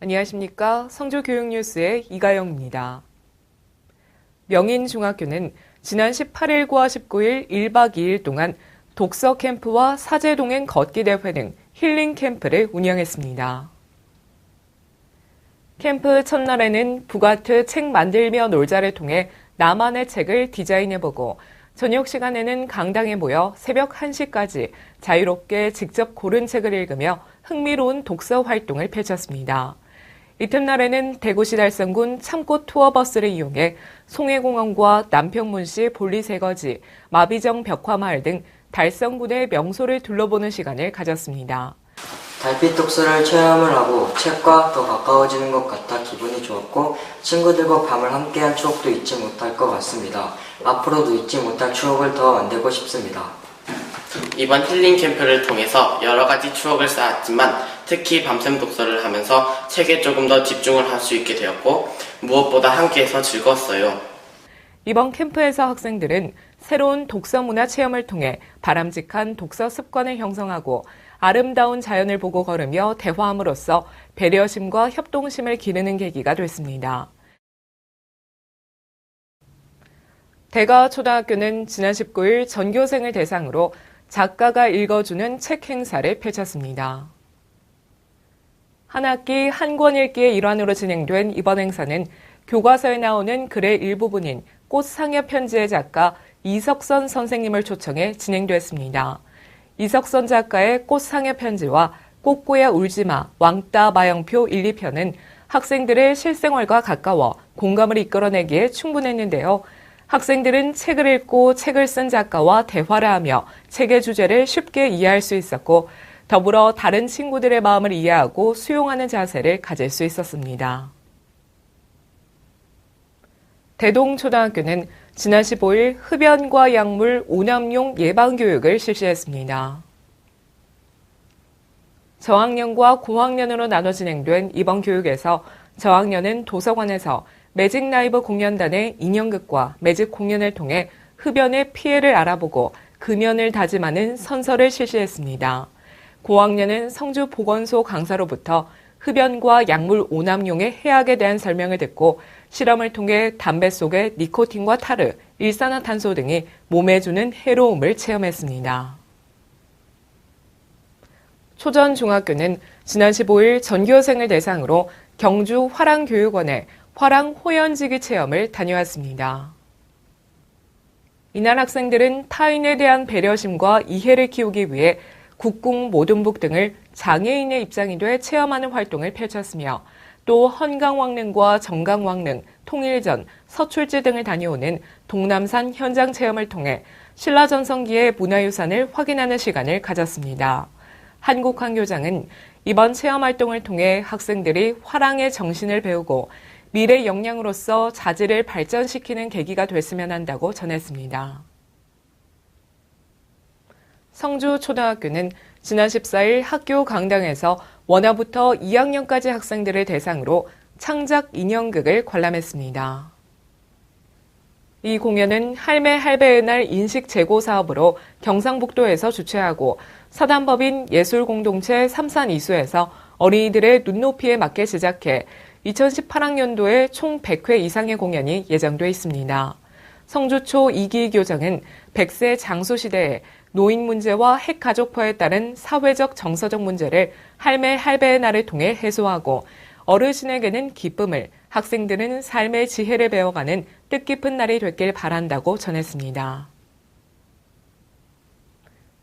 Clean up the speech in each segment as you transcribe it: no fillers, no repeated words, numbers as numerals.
안녕하십니까. 성주교육뉴스의 이가영입니다. 명인중학교는 지난 18일과 19일 1박 2일 동안 독서 캠프와 사제 동행 걷기 대회 등 힐링 캠프를 운영했습니다. 캠프 첫날에는 북아트 책 만들며 놀자를 통해 나만의 책을 디자인해보고 저녁 시간에는 강당에 모여 새벽 1시까지 자유롭게 직접 고른 책을 읽으며 흥미로운 독서 활동을 펼쳤습니다. 이튿날에는 대구시 달성군 참꽃 투어버스를 이용해 송해공원과 남평문시 볼리새거지, 마비정 벽화마을 등 달성군의 명소를 둘러보는 시간을 가졌습니다. 달빛 독서를 체험을 하고 책과 더 가까워지는 것 같아 기분이 좋았고 친구들과 밤을 함께한 추억도 잊지 못할 것 같습니다. 앞으로도 잊지 못할 추억을 더 만들고 싶습니다. 이번 힐링 캠프를 통해서 여러 가지 추억을 쌓았지만 특히 밤샘 독서를 하면서 책에 조금 더 집중을 할 수 있게 되었고 무엇보다 함께해서 즐거웠어요. 이번 캠프에서 학생들은 새로운 독서 문화 체험을 통해 바람직한 독서 습관을 형성하고 아름다운 자연을 보고 걸으며 대화함으로써 배려심과 협동심을 기르는 계기가 됐습니다. 대가초등학교는 지난 19일 전교생을 대상으로 작가가 읽어주는 책 행사를 펼쳤습니다. 한 학기 한 권 읽기의 일환으로 진행된 이번 행사는 교과서에 나오는 글의 일부분인 꽃상여 편지의 작가 이석선 선생님을 초청해 진행됐습니다. 이석선 작가의 꽃상여 편지와 꽃고야 울지마, 왕따 마영표 1, 2편은 학생들의 실생활과 가까워 공감을 이끌어내기에 충분했는데요. 학생들은 책을 읽고 책을 쓴 작가와 대화를 하며 책의 주제를 쉽게 이해할 수 있었고 더불어 다른 친구들의 마음을 이해하고 수용하는 자세를 가질 수 있었습니다. 대동초등학교는 지난 15일 흡연과 약물 오남용 예방교육을 실시했습니다. 저학년과 고학년으로 나눠 진행된 이번 교육에서 저학년은 도서관에서 매직 라이브 공연단의 인형극과 매직 공연을 통해 흡연의 피해를 알아보고 금연을 다짐하는 선서를 실시했습니다. 고학년은 성주보건소 강사로부터 흡연과 약물 오남용의 해악에 대한 설명을 듣고 실험을 통해 담배 속의 니코틴과 타르, 일산화탄소 등이 몸에 주는 해로움을 체험했습니다. 초전중학교는 지난 15일 전교생을 대상으로 경주 화랑교육원에 화랑호연지기 체험을 다녀왔습니다. 이날 학생들은 타인에 대한 배려심과 이해를 키우기 위해 국궁 모둠북 등을 장애인의 입장이 돼 체험하는 활동을 펼쳤으며 또 헌강왕릉과 정강왕릉, 통일전, 서출지 등을 다녀오는 동남산 현장 체험을 통해 신라전성기의 문화유산을 확인하는 시간을 가졌습니다. 한국환 교장은 이번 체험 활동을 통해 학생들이 화랑의 정신을 배우고 미래 역량으로서 자질을 발전시키는 계기가 됐으면 한다고 전했습니다. 성주초등학교는 지난 14일 학교 강당에서 원화부터 2학년까지 학생들을 대상으로 창작 인형극을 관람했습니다. 이 공연은 할매 할배의 날 인식 재고 사업으로 경상북도에서 주최하고 사단법인 예술공동체 삼산이수에서 어린이들의 눈높이에 맞게 제작해 2018학년도에 총 100회 이상의 공연이 예정돼 있습니다. 성주초 이기 교장은 100세 장수시대에 노인 문제와 핵가족화에 따른 사회적 정서적 문제를 할매 할배의 날을 통해 해소하고 어르신에게는 기쁨을, 학생들은 삶의 지혜를 배워가는 뜻깊은 날이 됐길 바란다고 전했습니다.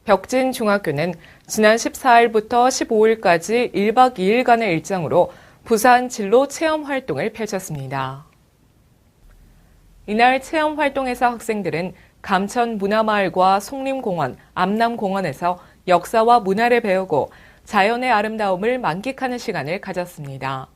벽진중학교는 지난 14일부터 15일까지 1박 2일간의 일정으로 부산 진로 체험 활동을 펼쳤습니다. 이날 체험 활동에서 학생들은 감천 문화마을과 송림공원, 암남공원에서 역사와 문화를 배우고 자연의 아름다움을 만끽하는 시간을 가졌습니다.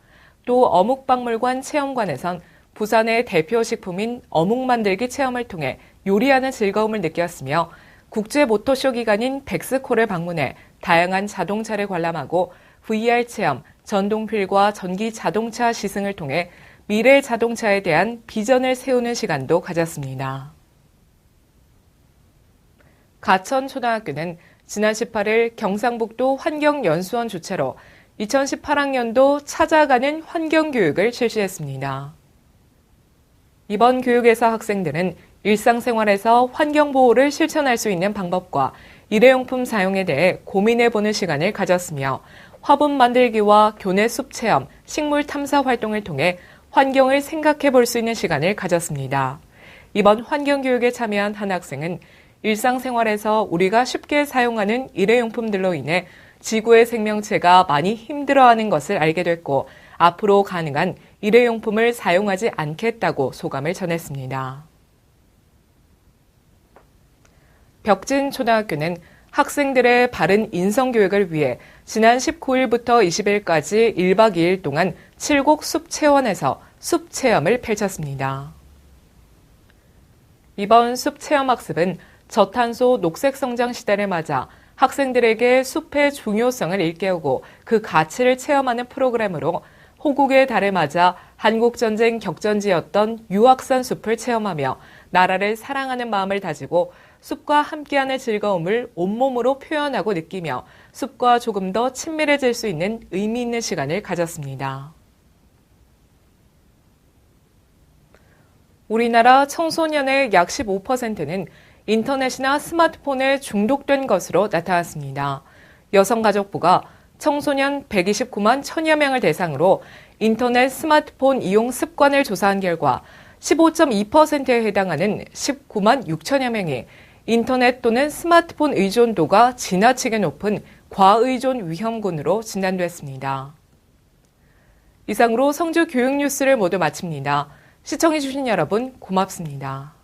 또 어묵박물관 체험관에선 부산의 대표 식품인 어묵 만들기 체험을 통해 요리하는 즐거움을 느꼈으며 국제 모터쇼 기간인 백스콜을 방문해 다양한 자동차를 관람하고 VR 체험, 전동휠과 전기 자동차 시승을 통해 미래 자동차에 대한 비전을 세우는 시간도 가졌습니다. 가천초등학교는 지난 18일 경상북도 환경연수원 주최로 2018학년도 찾아가는 환경교육을 실시했습니다. 이번 교육에서 학생들은 일상생활에서 환경보호를 실천할 수 있는 방법과 일회용품 사용에 대해 고민해보는 시간을 가졌으며 화분 만들기와 교내 숲 체험, 식물 탐사 활동을 통해 환경을 생각해 볼 수 있는 시간을 가졌습니다. 이번 환경교육에 참여한 한 학생은 일상생활에서 우리가 쉽게 사용하는 일회용품들로 인해 지구의 생명체가 많이 힘들어하는 것을 알게 됐고 앞으로 가능한 일회용품을 사용하지 않겠다고 소감을 전했습니다. 벽진 초등학교는 학생들의 바른 인성교육을 위해 지난 19일부터 20일까지 1박 2일 동안 7곡 숲체원에서 숲체험을 펼쳤습니다. 이번 숲체험학습은 저탄소 녹색성장 시대를 맞아 학생들에게 숲의 중요성을 일깨우고 그 가치를 체험하는 프로그램으로 호국의 달을 맞아 한국전쟁 격전지였던 유악산 숲을 체험하며 나라를 사랑하는 마음을 다지고 숲과 함께하는 즐거움을 온몸으로 표현하고 느끼며 숲과 조금 더 친밀해질 수 있는 의미 있는 시간을 가졌습니다. 우리나라 청소년의 약 15%는 인터넷이나 스마트폰에 중독된 것으로 나타났습니다. 여성가족부가 청소년 129만 1000여 명을 대상으로 인터넷 스마트폰 이용 습관을 조사한 결과 15.2%에 해당하는 19만 6천여 명이 인터넷 또는 스마트폰 의존도가 지나치게 높은 과의존 위험군으로 진단됐습니다. 이상으로 성주 교육뉴스를 모두 마칩니다. 시청해주신 여러분 고맙습니다.